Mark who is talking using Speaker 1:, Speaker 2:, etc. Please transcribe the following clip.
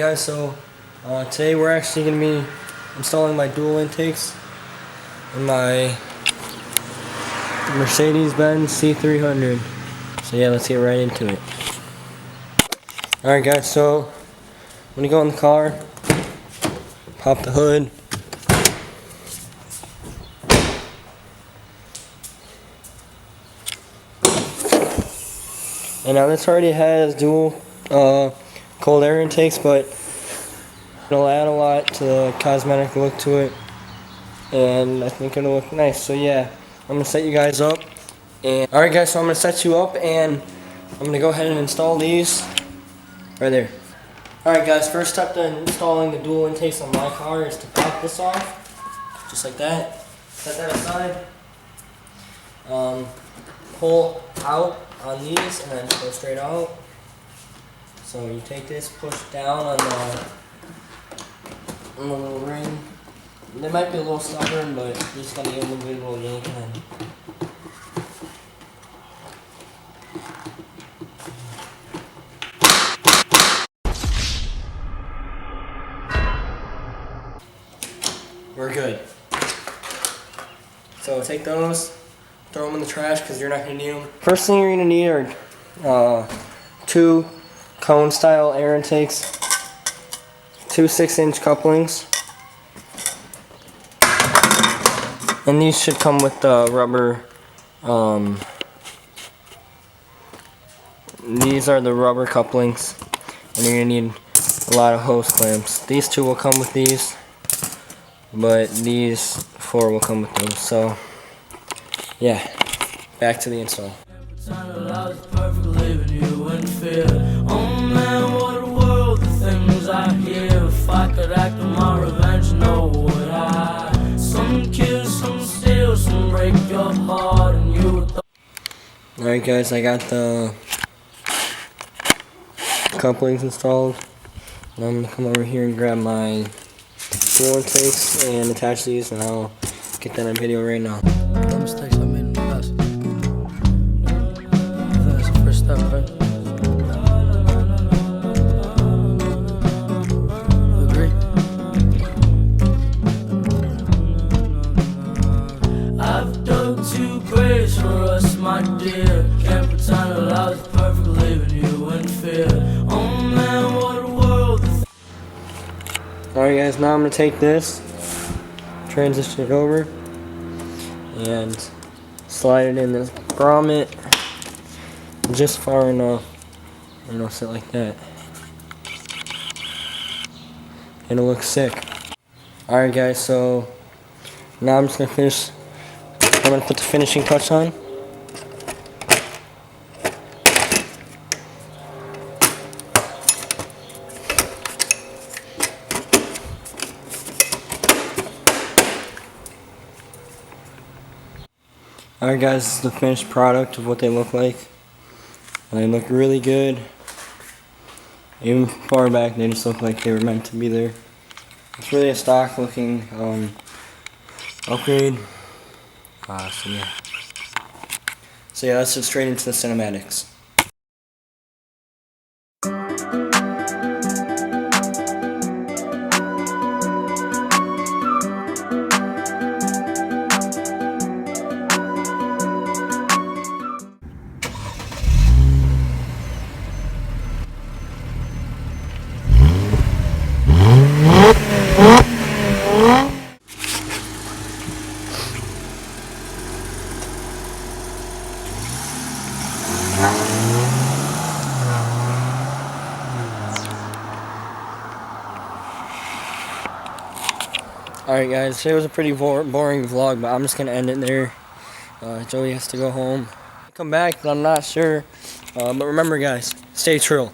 Speaker 1: guys, so today we're actually going to be installing my dual intakes in my Mercedes-Benz C300. So yeah, let's get right into it. Alright guys, so when you go in the car, pop the hood. And now this already has dual cold air intakes, but it'll add a lot to the cosmetic look to it, and I think it'll look nice. So yeah, I'm gonna set you guys up. And alright guys, so I'm gonna set you up and I'm gonna go ahead and install these right there. Alright guys, first step to installing the dual intakes on my car is to pop this off, just like that. Set that aside. Pull out on these and then go straight out. So you take this, push down on the little ring. They might be a little stubborn, but you just gotta give them a good little yank and then we're good. So take those, throw them in the trash because you're not going to need them. First thing you're going to need are 2 cone style air intakes, 2 6-inch couplings, and these should come with rubber. These are the rubber couplings, and you're going to need a lot of hose clamps. These 2 will come with these, but these 4 will come with those. So yeah, back to the install. Alright guys, I got the couplings installed. Now I'm going to come over here and grab my dual intakes and attach these, and I'll get that on video right now.
Speaker 2: No mistakes I made in the past. I think that's the first step, right? You agree? I've dug 2 graves for us, my dear. Can't pretend that I was perfect, leaving you in fear. Oh man, what a world.
Speaker 1: Alright guys, now I'm going to take this, transition it over, and slide it in this grommet just far enough, and it'll sit like that. It'll look sick. Alright guys, so now I'm just going to finish. I'm going to put the finishing touch on. Alright guys, this is the finished product of what they look like. And they look really good. Even far back, they just look like they were meant to be there. It's really a stock looking upgrade. So yeah, let's get straight into the cinematics. Alright guys, today was a pretty boring vlog, but I'm just going to end it there. Joey has to go home. Come back, but I'm not sure. But remember guys, stay trill.